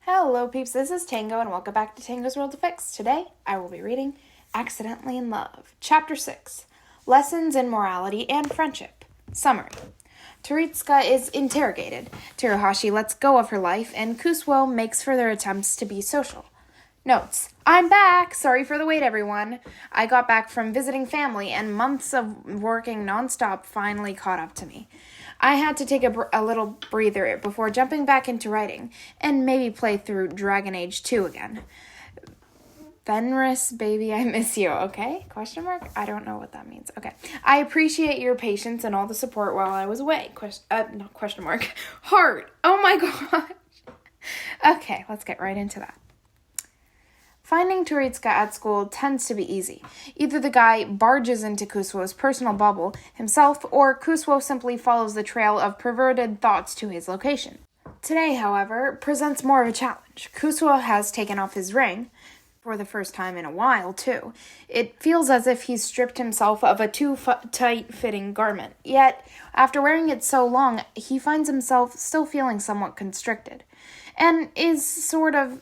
Hello peeps, this is Tango and welcome back to Tango's World of Fix. Today, I will be reading Accidentally in Love, Chapter 6, Lessons in Morality and Friendship. Summary. Teritsuka is interrogated. Terahashi lets go of her life and Kusuo makes further attempts to be social. Notes. I'm back! Sorry for the wait, everyone. I got back from visiting family and months of working nonstop finally caught up to me. I had to take a little breather before jumping back into writing, and maybe play through Dragon Age 2 again. Fenris, baby, I miss you, okay? Question mark? I don't know what that means. Okay. I appreciate your patience and all the support while I was away. Not question mark. Heart. Oh my gosh. Okay, let's get right into that. Finding Teritsuka at school tends to be easy. Either the guy barges into Kusuo's personal bubble himself, or Kusuo simply follows the trail of perverted thoughts to his location. Today, however, presents more of a challenge. Kusuo has taken off his ring, for the first time in a while, too. It feels as if he's stripped himself of a too tight-fitting garment. Yet, after wearing it so long, he finds himself still feeling somewhat constricted, and is sorting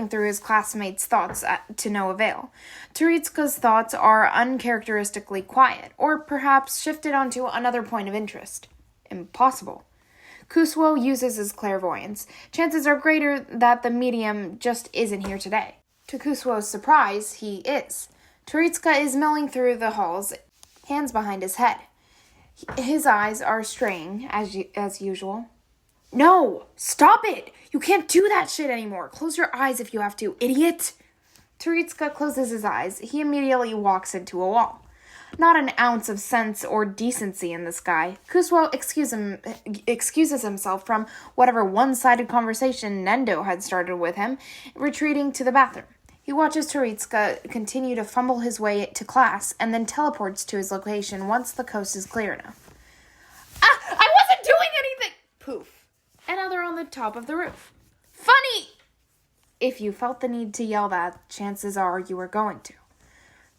through his classmates' thoughts to no avail. Teritsuka's thoughts are uncharacteristically quiet, or perhaps shifted onto another point of interest. Impossible. Kusuo uses his clairvoyance. Chances are greater that the medium just isn't here today. To Kusuo's surprise, he is. Teritsuka is milling through the halls, hands behind his head. His eyes are straying, as usual. No! Stop it! You can't do that shit anymore. Close your eyes if you have to, idiot! Teritsuka closes his eyes. He immediately walks into a wall. Not an ounce of sense or decency in this guy. Kusuo excuses himself from whatever one-sided conversation Nendo had started with him, retreating to the bathroom. He watches Teritsuka continue to fumble his way to class and then teleports to his location once the coast is clear enough. I wasn't doing anything! Poof. Another on the top of the roof. Funny! If you felt the need to yell that, chances are you were going to.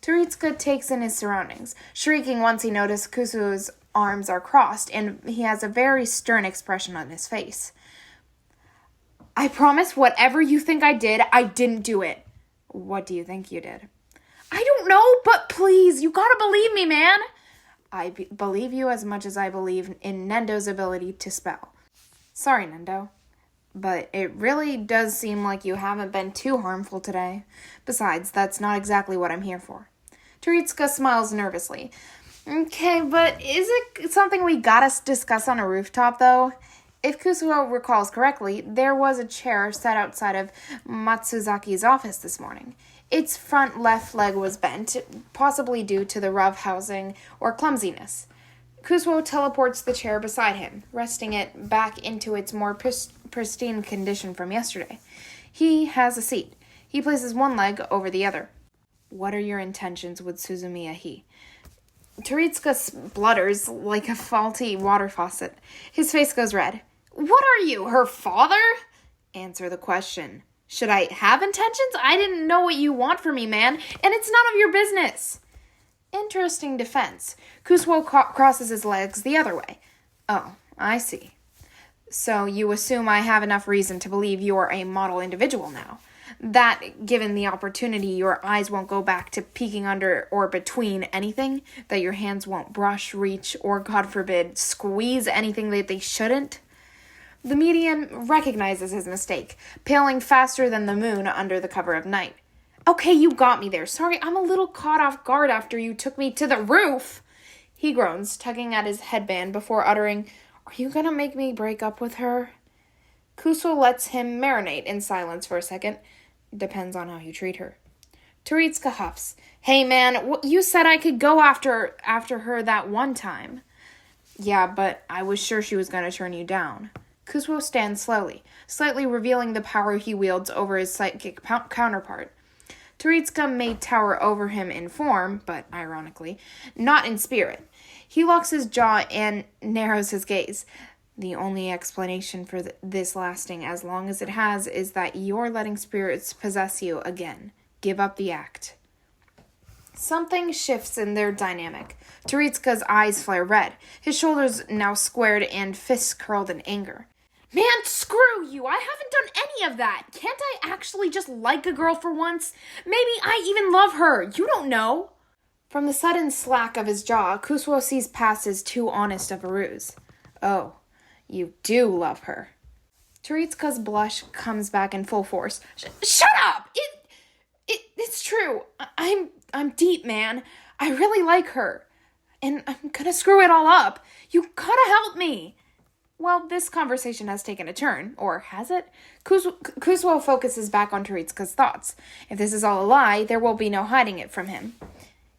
Teritsuka takes in his surroundings, shrieking once he notices Kusuo's arms are crossed, and he has a very stern expression on his face. I promise whatever you think I did, I didn't do it. What do you think you did? I don't know, but please, you gotta believe me, man. I believe you as much as I believe in Nendo's ability to spell. Sorry, Nendo, but it really does seem like you haven't been too harmful today. Besides, that's not exactly what I'm here for. Teritsuka smiles nervously. Okay, but is it something we gotta discuss on a rooftop, though? If Kusuo recalls correctly, there was a chair set outside of Matsuzaki's office this morning. Its front left leg was bent, possibly due to the rough housing or clumsiness. Kusuo teleports the chair beside him, resting it back into its more pristine condition from yesterday. He has a seat. He places one leg over the other. What are your intentions with Suzumiya He? Teritsuka splutters like a faulty water faucet. His face goes red. What are you, her father? Answer the question. Should I have intentions? I didn't know what you want from me, man, and it's none of your business. Interesting defense. Kusuo crosses his legs the other way. Oh, I see. So you assume I have enough reason to believe you're a model individual now. That, given the opportunity, your eyes won't go back to peeking under or between anything, that your hands won't brush, reach, or, God forbid, squeeze anything that they shouldn't. The medium recognizes his mistake, paling faster than the moon under the cover of night. Okay, you got me there. Sorry, I'm a little caught off guard after you took me to the roof. He groans, tugging at his headband before uttering, Are you gonna make me break up with her? Kusuo lets him marinate in silence for a second. Depends on how you treat her. Teritsuka huffs. Hey man, you said I could go after her that one time. Yeah, but I was sure she was gonna turn you down. Kusuo stands slowly, slightly revealing the power he wields over his psychic counterpart. Teritsuka may tower over him in form, but, ironically, not in spirit. He locks his jaw and narrows his gaze. The only explanation for this lasting as long as it has is that you're letting spirits possess you again. Give up the act. Something shifts in their dynamic. Teritsuka's eyes flare red, his shoulders now squared and fists curled in anger. Man, screw you. I haven't done any of that. Can't I actually just like a girl for once? Maybe I even love her. You don't know. From the sudden slack of his jaw, Kusuo sees past his too honest of a ruse. Oh, you do love her. Teritsuka's blush comes back in full force. Shut up! It's true. I'm deep, man. I really like her. And I'm gonna screw it all up. You gotta help me. Well, this conversation has taken a turn, or has it? Kusuo focuses back on Teritsuka's thoughts. If this is all a lie, there will be no hiding it from him.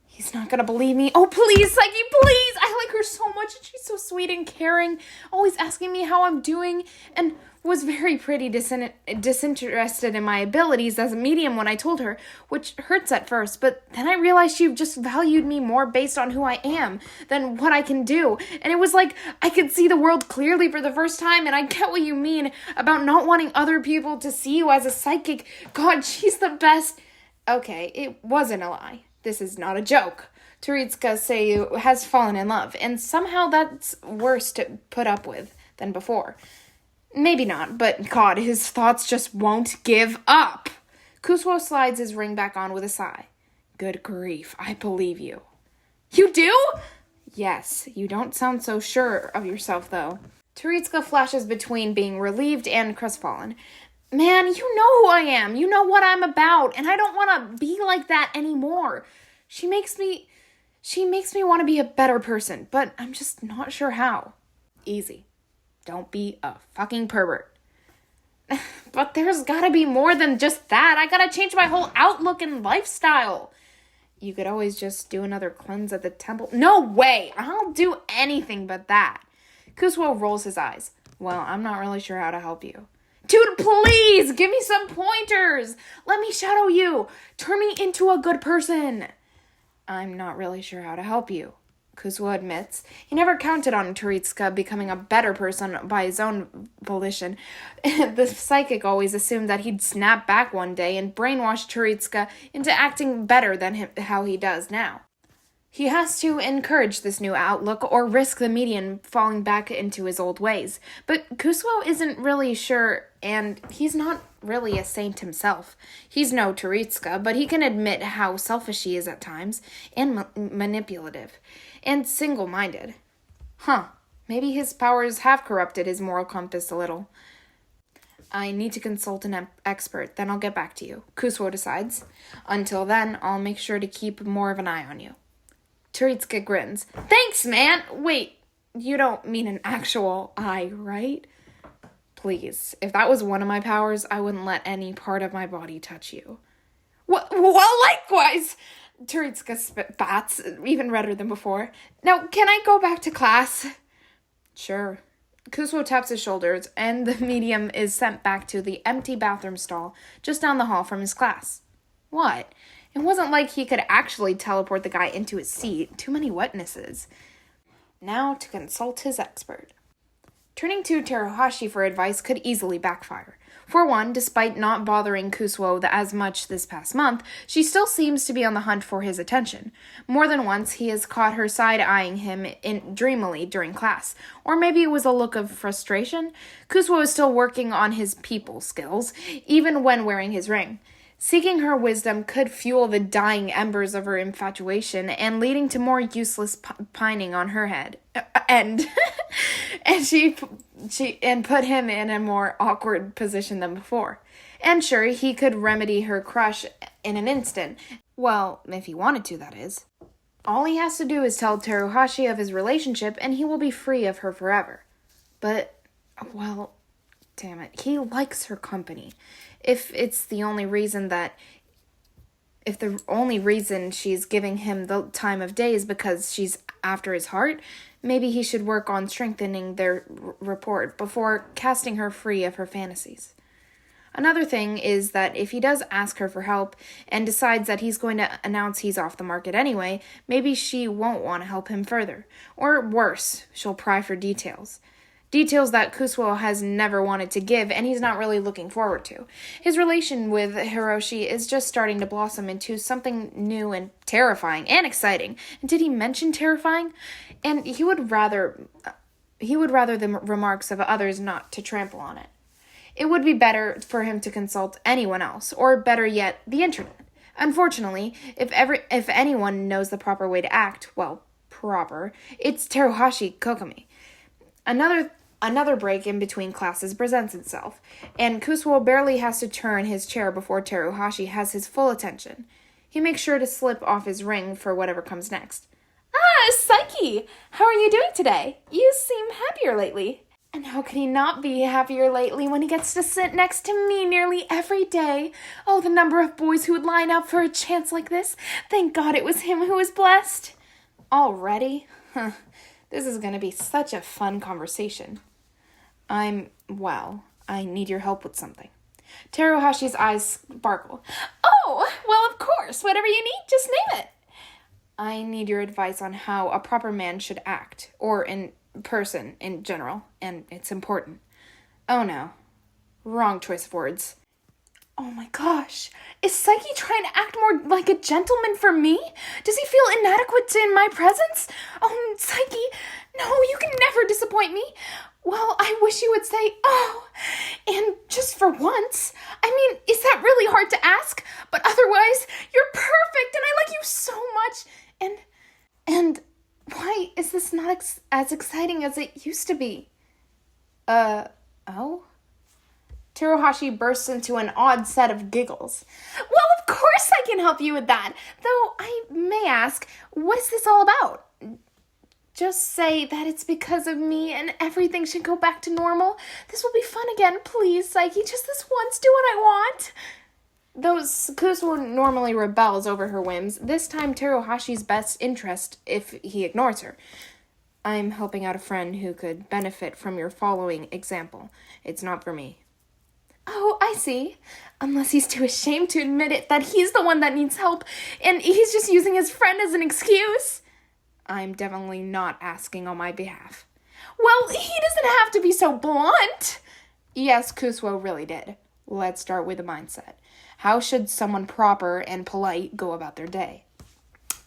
He's not gonna believe me. Oh, please, Saiki, please! I like her so much, and she's so sweet and caring, always asking me how I'm doing, and was very pretty disinterested in my abilities as a medium when I told her, which hurts at first, but then I realized she just valued me more based on who I am than what I can do, and it was like I could see the world clearly for the first time, and I get what you mean about not wanting other people to see you as a psychic. God, she's the best. Okay, it wasn't a lie. This is not a joke. Teritsuka Seiyu has fallen in love, and somehow that's worse to put up with than before. Maybe not, but God, his thoughts just won't give up. Kusuo slides his ring back on with a sigh. Good grief, I believe you. You do? Yes, you don't sound so sure of yourself, though. Teritsuka flashes between being relieved and crestfallen. Man, you know who I am. You know what I'm about, and I don't want to be like that anymore. She makes me want to be a better person, but I'm just not sure how. Easy. Don't be a fucking pervert. But there's gotta be more than just that. I gotta change my whole outlook and lifestyle. You could always just do another cleanse at the temple. No way! I'll do anything but that. Kusuo rolls his eyes. Well, I'm not really sure how to help you. Dude, please! Give me some pointers! Let me shadow you! Turn me into a good person! I'm not really sure how to help you, Kusuo admits. He never counted on Teritsuka becoming a better person by his own volition. The psychic always assumed that he'd snap back one day and brainwash Teritsuka into acting better than how he does now. He has to encourage this new outlook or risk the medium falling back into his old ways. But Kusuo isn't really sure, and he's not really a saint himself. He's no Teritsuka, but he can admit how selfish he is at times, and manipulative, and single-minded. Maybe his powers have corrupted his moral compass a little. I need to consult an expert, then I'll get back to you, Kusuo decides. Until then, I'll make sure to keep more of an eye on you. Teritsuka grins. Thanks, man! Wait, you don't mean an actual eye, right? Please, if that was one of my powers, I wouldn't let any part of my body touch you. Well, likewise! Teritsuka spats, even redder than before. Now, can I go back to class? Sure. Kusuo taps his shoulders, and the medium is sent back to the empty bathroom stall just down the hall from his class. What? It wasn't like he could actually teleport the guy into his seat. Too many witnesses. Now to consult his expert. Turning to Teruhashi for advice could easily backfire. For one, despite not bothering Kusuo as much this past month, she still seems to be on the hunt for his attention. More than once, he has caught her side-eyeing him dreamily during class. Or maybe it was a look of frustration. Kusuo is still working on his people skills, even when wearing his ring. Seeking her wisdom could fuel the dying embers of her infatuation and leading to more useless pining on her head. And she put him in a more awkward position than before. And sure, he could remedy her crush in an instant. Well, if he wanted to, that is. All he has to do is tell Teruhashi of his relationship and he will be free of her forever. But, well, damn it, he likes her company. If the only reason she's giving him the time of day is because she's after his heart, maybe he should work on strengthening their rapport before casting her free of her fantasies. Another thing is that if he does ask her for help and decides that he's going to announce he's off the market anyway, maybe she won't want to help him further. Or worse, she'll pry for details. Details that Kusuo has never wanted to give, and he's not really looking forward to. His relation with Hiroshi is just starting to blossom into something new and terrifying and exciting. And did he mention terrifying? And he would rather the remarks of others not to trample on it. It would be better for him to consult anyone else, or better yet, the internet. Unfortunately, if anyone knows the proper way to act, well, proper, it's Teruhashi Kokomi. Another break in between classes presents itself, and Kusuo barely has to turn his chair before Teruhashi has his full attention. He makes sure to slip off his ring for whatever comes next. Ah, Saiki! How are you doing today? You seem happier lately. And how could he not be happier lately when he gets to sit next to me nearly every day? Oh, the number of boys who would line up for a chance like this. Thank God it was him who was blessed. Already? This is going to be such a fun conversation. I need your help with something. Teruhashi's eyes sparkle. Oh, well, of course. Whatever you need, just name it. I need your advice on how a proper man should act, or in person in general, and it's important. Oh no. Wrong choice of words. Oh my gosh. Is Saiki trying to act more like a gentleman for me? Does he feel inadequate in my presence? Oh, Saiki, no, you can never disappoint me. Well, I wish you would say, oh, and just for once. I mean, is that really hard to ask? But otherwise, you're perfect and I like you so much. And why is this not as exciting as it used to be? Oh? Teruhashi bursts into an odd set of giggles. Well, of course I can help you with that. Though I may ask, what is this all about? Just say that it's because of me and everything should go back to normal. This will be fun again. Please, Saiki, just this once, do what I want. Though Kusuo normally rebels over her whims, this time Teruhashi's best interest if he ignores her. I'm helping out a friend who could benefit from your following example. It's not for me. Oh, I see. Unless he's too ashamed to admit it, that he's the one that needs help, and he's just using his friend as an excuse. I'm definitely not asking on my behalf. Well, he doesn't have to be so blunt. Yes, Kusuo really did. Let's start with the mindset. How should someone proper and polite go about their day?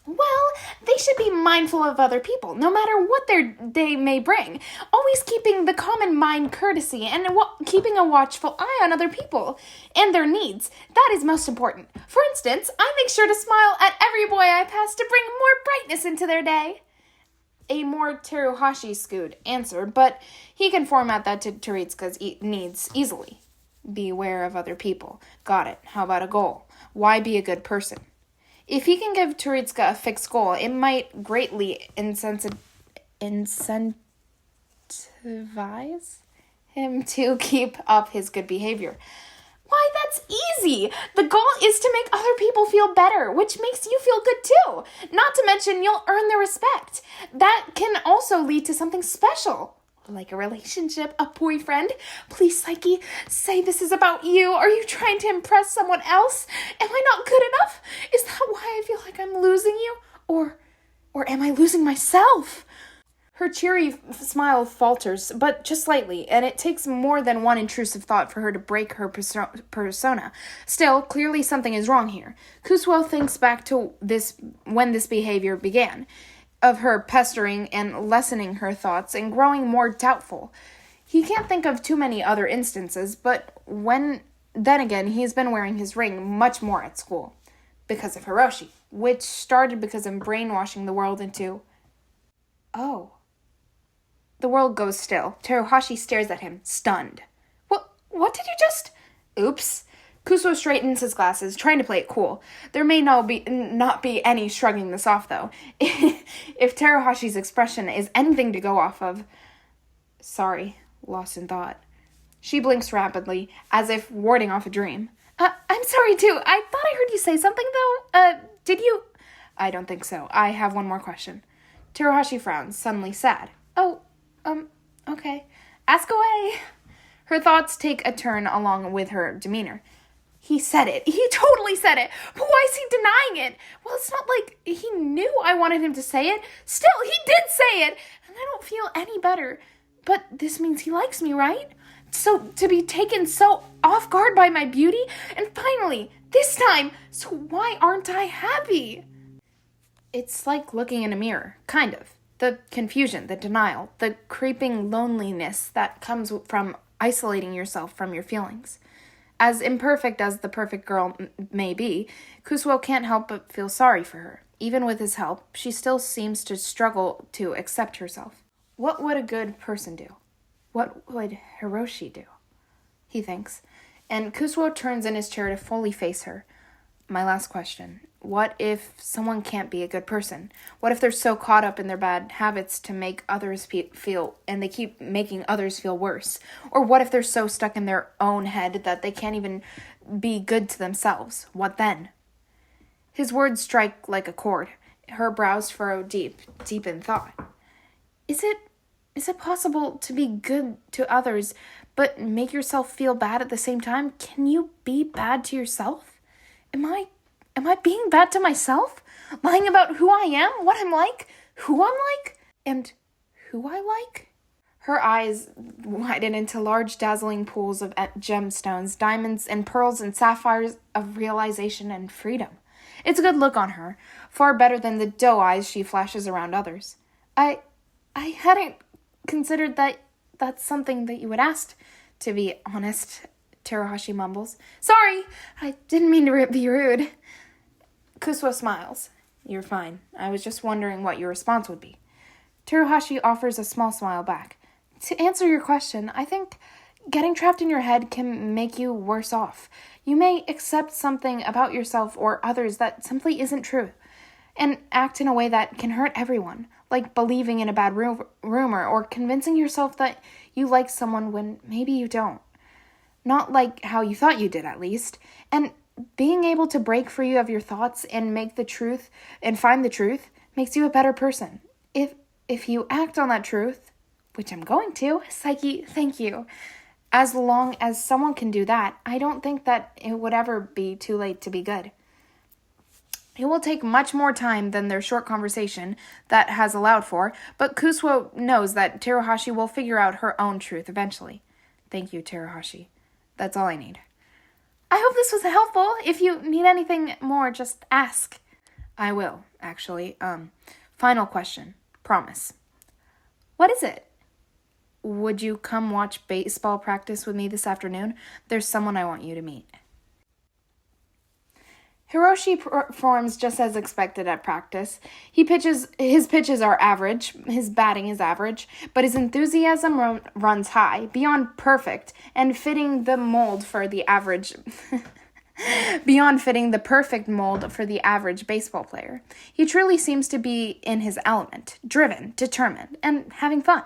Well, they should be mindful of other people, no matter what their day may bring. Always keeping the common mind courtesy and keeping a watchful eye on other people and their needs. That is most important. For instance, I make sure to smile at every boy I pass to bring more brightness into their day. A more Teruhashi-skewed answer, but he can format that to Teritsuka's needs easily. Beware of other people. Got it. How about a goal? Why be a good person? If he can give Teritsuka a fixed goal, it might greatly incentivize him to keep up his good behavior. Why, that's easy. The goal is to make other people feel better, which makes you feel good too. Not to mention, you'll earn their respect. That can also lead to something special. Like a relationship, a boyfriend. Please, Saiki, say this is about you. Are you trying to impress someone else? Am I not good enough? Is that why I feel like I'm losing you? Or am I losing myself? Her cheery smile falters, but just slightly, and it takes more than one intrusive thought for her to break her persona. Still, clearly something is wrong here. Kusuo thinks back to when this behavior began, of her pestering and lessening her thoughts and growing more doubtful. He can't think of too many other instances, but then again, he's been wearing his ring much more at school. Because of Hiroshi, which started because of brainwashing the world into... Oh. The world goes still. Teruhashi stares at him, stunned. What did you just... Oops. Kusuo straightens his glasses, trying to play it cool. There may not be any shrugging this off, though. If Teruhashi's expression is anything to go off of... Sorry, lost in thought. She blinks rapidly, as if warding off a dream. I'm sorry, too. I thought I heard you say something, though. Did you... I don't think so. I have one more question. Teruhashi frowns, suddenly sad. Okay. Ask away. Her thoughts take a turn along with her demeanor. He said it. He totally said it. But why is he denying it? Well, it's not like he knew I wanted him to say it. Still, he did say it. And I don't feel any better. But this means he likes me, right? So to be taken so off guard by my beauty, and finally, this time, so why aren't I happy? It's like looking in a mirror, kind of. The confusion, the denial, the creeping loneliness that comes from isolating yourself from your feelings. As imperfect as the perfect girl may be, Kusuo can't help but feel sorry for her. Even with his help, she still seems to struggle to accept herself. What would a good person do? What would Hiroshi do? He thinks, and Kusuo turns in his chair to fully face her. My last question. What if someone can't be a good person? What if they're so caught up in their bad habits to make others feel, and they keep making others feel worse? Or what if they're so stuck in their own head that they can't even be good to themselves? What then? His words strike like a chord. Her brows furrow deep in thought. Is it possible to be good to others, but make yourself feel bad at the same time? Can you be bad to yourself? Am I being bad to myself? Lying about who I am, what I'm like, who I'm like, and who I like? Her eyes widen into large dazzling pools of gemstones, diamonds, and pearls and sapphires of realization and freedom. It's a good look on her, far better than the doe eyes she flashes around others. I hadn't considered that that's something that you would ask, to be honest, Teruhashi mumbles. Sorry, I didn't mean to be rude. Kusuo smiles. You're fine. I was just wondering what your response would be. Teruhashi offers a small smile back. To answer your question, I think getting trapped in your head can make you worse off. You may accept something about yourself or others that simply isn't true, and act in a way that can hurt everyone, like believing in a bad rumor or convincing yourself that you like someone when maybe you don't. Not like how you thought you did, at least. And being able to break free of your thoughts and find the truth makes you a better person. If you act on that truth, which I'm going to, Saiki, thank you. As long as someone can do that, I don't think that it would ever be too late to be good. It will take much more time than their short conversation that has allowed for, but Kusuo knows that Teruhashi will figure out her own truth eventually. Thank you, Teruhashi. That's all I need. I hope this was helpful. If you need anything more, just ask. I will, actually. Final question. Promise. What is it? Would you come watch baseball practice with me this afternoon? There's someone I want you to meet. Hiroshi performs just as expected at practice. His pitches are average, his batting is average, but his enthusiasm runs high, beyond perfect, and fitting the mold for the average beyond fitting the perfect mold for the average baseball player. He truly seems to be in his element, driven, determined, and having fun.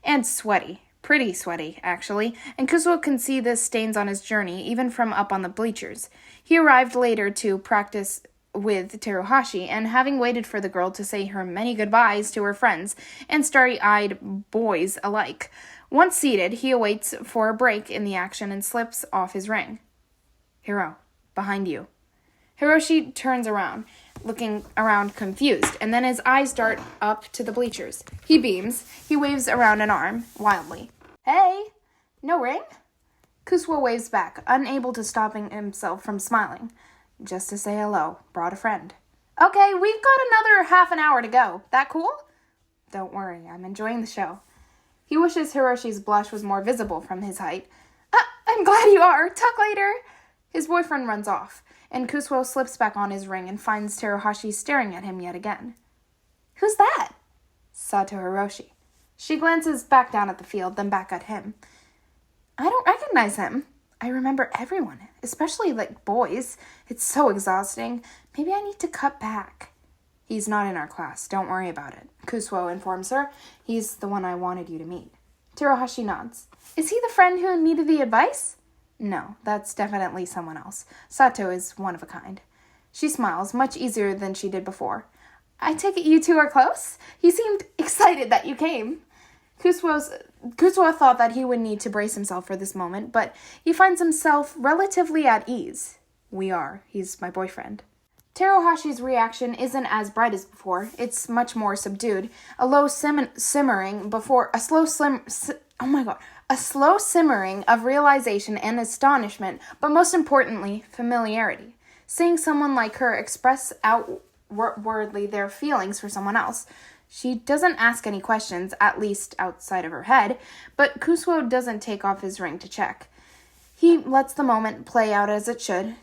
And sweaty. Pretty sweaty, actually, and Kusuo can see the stains on his journey, even from up on the bleachers. He arrived later to practice with Teruhashi, and having waited for the girl to say her many goodbyes to her friends and starry-eyed boys alike. Once seated, he awaits for a break in the action and slips off his ring. Hiro, behind you. Hiroshi turns around, looking around confused, and then his eyes dart up to the bleachers. He beams. He waves around an arm, wildly. Hey, no ring? Kusuo waves back, unable to stop himself from smiling. Just to say hello. Brought a friend. Okay, we've got another half an hour to go. That cool? Don't worry, I'm enjoying the show. He wishes Hiroshi's blush was more visible from his height. I'm glad you are. Talk later. His boyfriend runs off, and Kusuo slips back on his ring and finds Teruhashi staring at him yet again. Who's that? Satou Hiroshi. She glances back down at the field, then back at him. I don't recognize him. I remember everyone, especially, boys. It's so exhausting. Maybe I need to cut back. He's not in our class. Don't worry about it, Kusuo informs her. He's the one I wanted you to meet. Teruhashi nods. Is he the friend who needed the advice? No, that's definitely someone else. Sato is one of a kind. She smiles, much easier than she did before. I take it you two are close? He seemed excited that you came. Kusuo thought that he would need to brace himself for this moment, but he finds himself relatively at ease. We are. He's my boyfriend. Teruhashi's reaction isn't as bright as before. It's much more subdued. A slow simmering of realization and astonishment, but most importantly, familiarity. Seeing someone like her express outwardly their feelings for someone else. She doesn't ask any questions, at least outside of her head, but Kusuo doesn't take off his ring to check. He lets the moment play out as it should,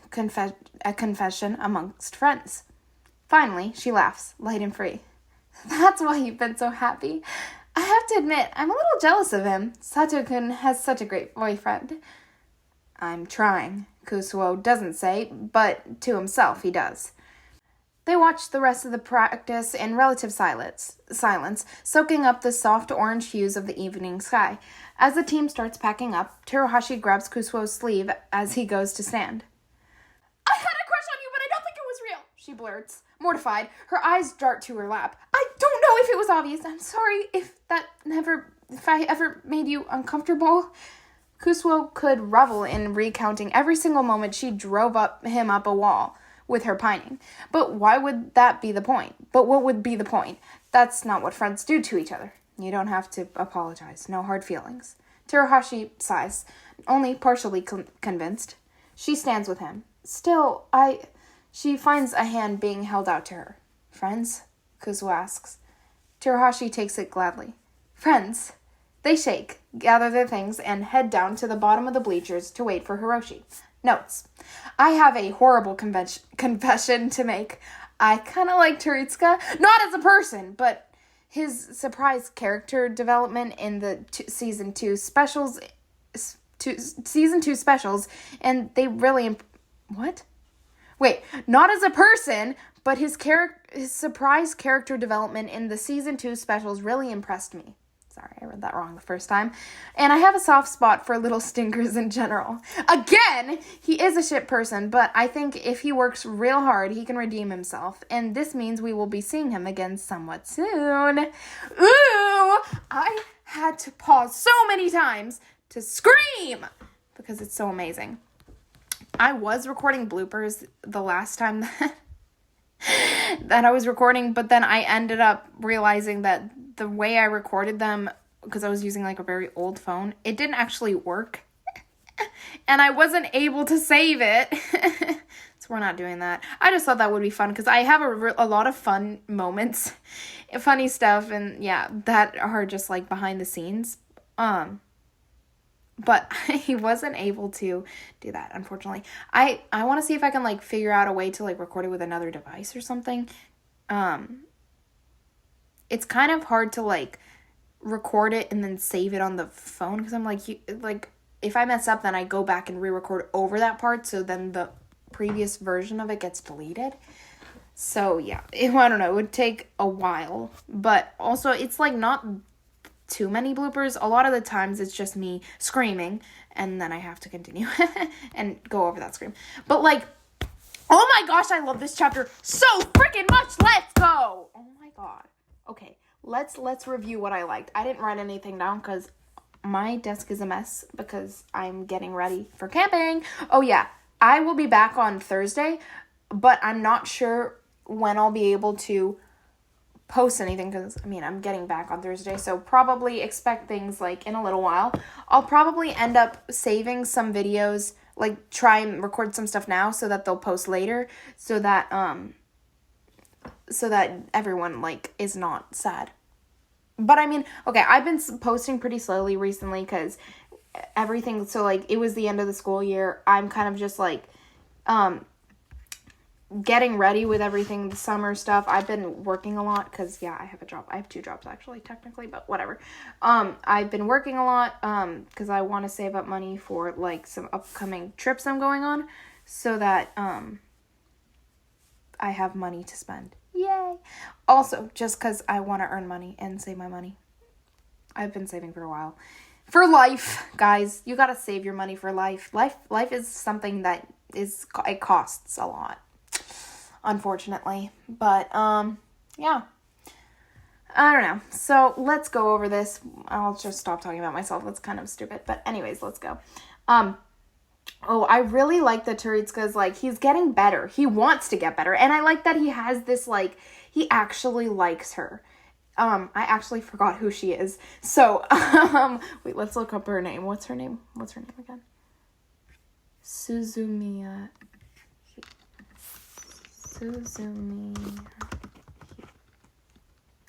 a confession amongst friends. Finally, she laughs, light and free. That's why you've been so happy. I have to admit, I'm a little jealous of him. Satou-kun has such a great boyfriend. I'm trying, Kusuo doesn't say, but to himself he does. They watch the rest of the practice in relative silence, soaking up the soft orange hues of the evening sky. As the team starts packing up, Terahashi grabs Kusuo's sleeve as he goes to stand. I had a crush on you, but I don't think it was real, she blurts. Mortified, her eyes dart to her lap. I don't know if it was obvious. I'm sorry if I ever made you uncomfortable. Kusuo could revel in recounting every single moment she drove him up a wall with her pining. But what would be the point? That's not what friends do to each other. You don't have to apologize. No hard feelings. Terahashi sighs, only partially convinced. She stands with him. Still, She finds a hand being held out to her. Friends? Kusuo asks. Terahashi takes it gladly. Friends. They shake, gather their things, and head down to the bottom of the bleachers to wait for Hiroshi. Notes. I have a horrible confession to make. I kind of like Teritsuka, not as a person, but his surprise character development in the season 2 specials, and they really... What? Wait, not as a person, but his surprise character development in the season 2 specials really impressed me. Sorry, I read that wrong the first time. And I have a soft spot for little stinkers in general. Again, he is a shit person, but I think if he works real hard, he can redeem himself. And this means we will be seeing him again somewhat soon. Ooh! I had to pause so many times to scream because it's so amazing. I was recording bloopers the last time that I was recording, but then I ended up realizing that the way I recorded them, because I was using like a very old phone, it didn't actually work. And I wasn't able to save it. So we're not doing that. I just thought that would be fun because I have a lot of fun moments, funny stuff, and yeah, that are just like behind the scenes. But I wasn't able to do that, unfortunately. I want to see if I can, like, figure out a way to, like, record it with another device or something. It's kind of hard to, like, record it and then save it on the phone. Because I'm like, if I mess up, then I go back and re-record over that part. So then the previous version of it gets deleted. So, yeah. I don't know. It would take a while. But also, it's, like, not too many bloopers. A lot of the times it's just me screaming and then I have to continue and go over that scream. But like, oh my gosh, I love this chapter so freaking much. Let's go. Oh my god. Okay, let's review what I liked. I didn't write anything down because my desk is a mess because I'm getting ready for camping. Oh yeah, I will be back on Thursday, but I'm not sure when I'll be able to post anything because, I'm getting back on Thursday, so probably expect things, like, in a little while. I'll probably end up saving some videos, like, try and record some stuff now so that they'll post later, so that everyone, like, is not sad. But, okay, I've been posting pretty slowly recently because everything, so, like, it was the end of the school year. I'm kind of just, like, getting ready with everything, the summer stuff. I've been working a lot because, yeah, I have a job. I have 2 jobs, actually, technically, but whatever. I've been working a lot because I want to save up money for, like, some upcoming trips I'm going on so that I have money to spend. Yay! Also, just because I want to earn money and save my money. I've been saving for a while. For life, guys. You gotta save your money for life. Life is something that it costs a lot. Unfortunately, but, yeah, I don't know, so let's go over this. I'll just stop talking about myself, that's kind of stupid, but anyways, let's go. I really like that Teritsuka's, like, he's getting better, he wants to get better, and I like that he has this, like, he actually likes her. I actually forgot who she is, so, wait, let's look up her name. What's her name again? Suzumi.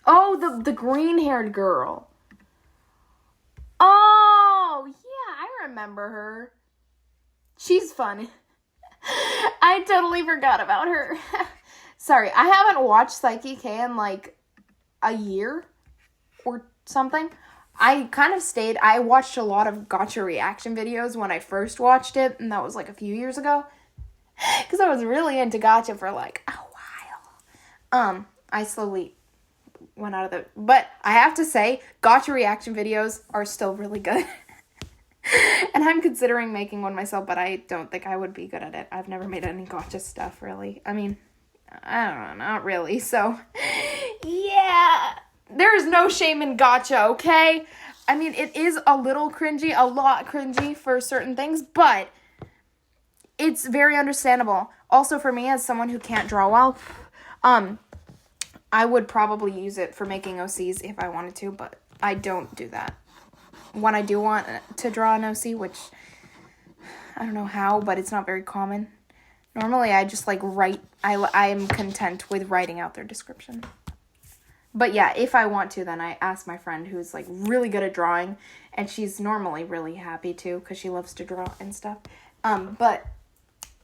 Oh, the green-haired girl. Oh, yeah, I remember her. She's fun. I totally forgot about her. Sorry, I haven't watched Saiki-k in like a year or something. I watched a lot of gacha reaction videos when I first watched it, and that was like a few years ago. Because I was really into gacha for like a while. I slowly went out of the... But I have to say, gacha reaction videos are still really good. And I'm considering making one myself, but I don't think I would be good at it. I've never made any gacha stuff, really. I mean, I don't know, not really. So, yeah, there is no shame in gacha, okay? I mean, it is a little cringy, a lot cringy for certain things, but it's very understandable. Also, for me, as someone who can't draw well, I would probably use it for making OCs if I wanted to, but I don't do that. When I do want to draw an OC, which I don't know how, but it's not very common. Normally, I just like write. I am content with writing out their description. But yeah, if I want to, then I ask my friend who's like really good at drawing, and she's normally really happy too because she loves to draw and stuff. But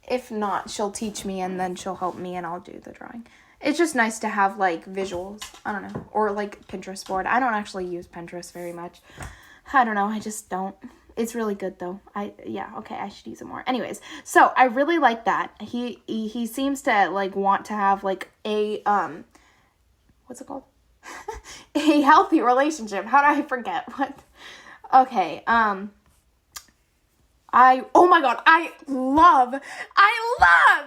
if not, she'll teach me and then she'll help me and I'll do the drawing. It's just nice to have like visuals. I don't know, or like Pinterest board. I don't actually use Pinterest very much. I don't know, I just don't. It's really good though. I should use it more. Anyways, so I really like that. He seems to like want to have like a what's it called? A healthy relationship. How did I forget? What? Okay, oh my god, I love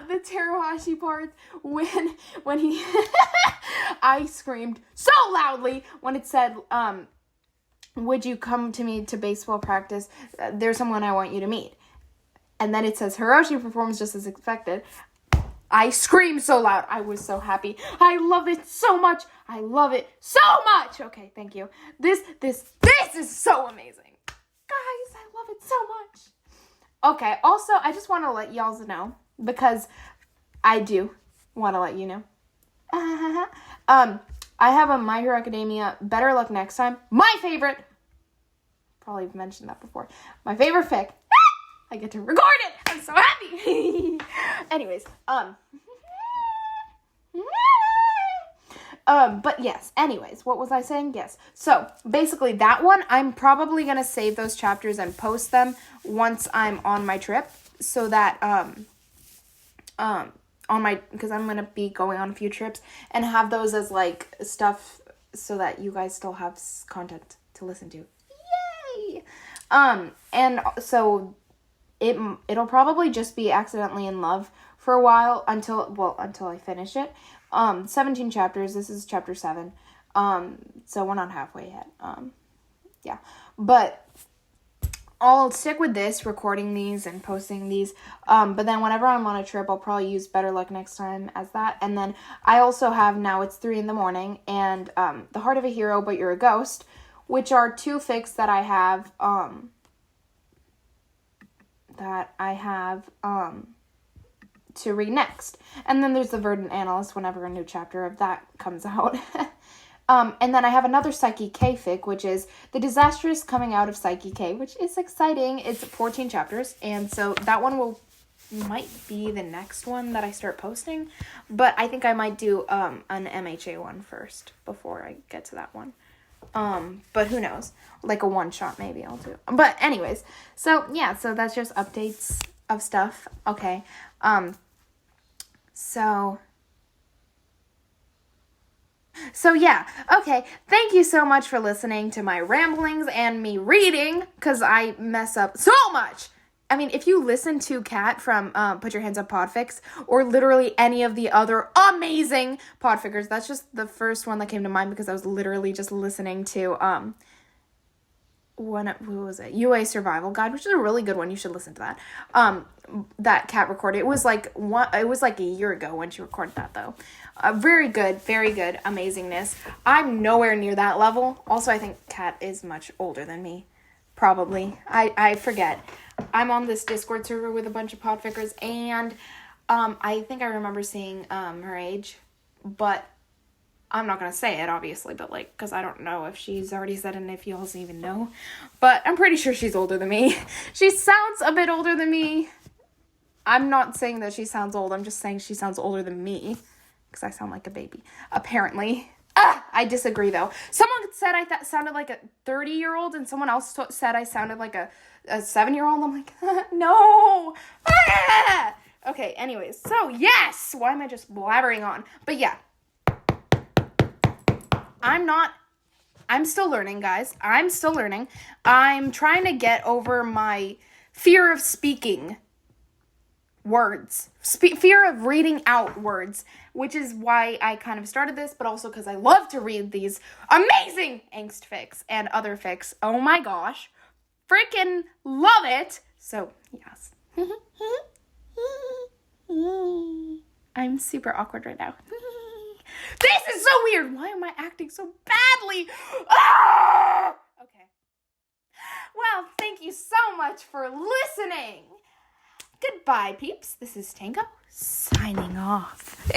the Teruhashi part when he I screamed so loudly when it said would you come to me to baseball practice? There's someone I want you to meet. And then it says, Hiroshi performs just as expected. I screamed so loud. I was so happy. I love it so much. I love it so much. Okay, thank you. This is so amazing. Guys, I love it so much. Okay, also, I just want to let y'all know, because I do want to let you know. I have a My Hero Academia Better Luck Next Time. My favorite. Probably mentioned that before. My favorite fic. I get to record it. I'm so happy. Anyways, but yes, anyways, what was I saying? Yes. So, basically that one, I'm probably going to save those chapters and post them once I'm on my trip, so that, because I'm going to be going on a few trips, and have those as, like, stuff so that you guys still have content to listen to. Yay! And so it'll probably just be Accidentally in Love for a while until I finish it. 17 chapters. This is chapter 7. So we're not halfway yet. Yeah. But I'll stick with this, recording these and posting these. But then whenever I'm on a trip, I'll probably use Better Luck Next Time as that. And then I also have Now It's 3 a.m. and The Heart of a Hero, But You're a Ghost, which are two fics that I have, to read next. And then there's The Verdant Analyst whenever a new chapter of that comes out. And then I have another Saiki-k fic, which is The Disastrous Coming Out of Saiki-k, which is exciting. It's 14 chapters, and so that one might be the next one that I start posting, but I think I might do an MHA one first before I get to that one. But who knows? Like a one-shot maybe I'll do. But anyways, so yeah, so that's just updates of stuff. Okay. So yeah, okay, thank you so much for listening to my ramblings and me reading, because I mess up so much. I mean, if you listen to Kat from Put Your Hands Up Podfics, or literally any of the other amazing podfigures, that's just the first one that came to mind because I was literally just listening to, what was it? UA Survival Guide, which is a really good one. You should listen to that. That Kat recorded. It was like a year ago when she recorded that, though. Very good, amazingness. I'm nowhere near that level. Also, I think Kat is much older than me. Probably. I forget. I'm on this Discord server with a bunch of podfickers, and I think I remember seeing her age, but I'm not going to say it, obviously, but, like, because I don't know if she's already said it and if you doesn't even know. But I'm pretty sure she's older than me. She sounds a bit older than me. I'm not saying that she sounds old. I'm just saying she sounds older than me. Because I sound like a baby. Apparently. I disagree, though. Someone said I sounded like a 30-year-old, and someone else said I sounded like a 7-year-old. I'm like, no. Okay, anyways. So, yes. Why am I just blabbering on? But, yeah. I'm still learning, guys. I'm still learning. I'm trying to get over my fear of speaking words. Fear of reading out words, which is why I kind of started this, but also because I love to read these amazing angst fics and other fics. Oh my gosh. Freaking love it. So, yes. I'm super awkward right now. This is so weird. Why am I acting so badly? Ah! Okay. Well, thank you so much for listening. Goodbye, peeps. This is Tango, signing off.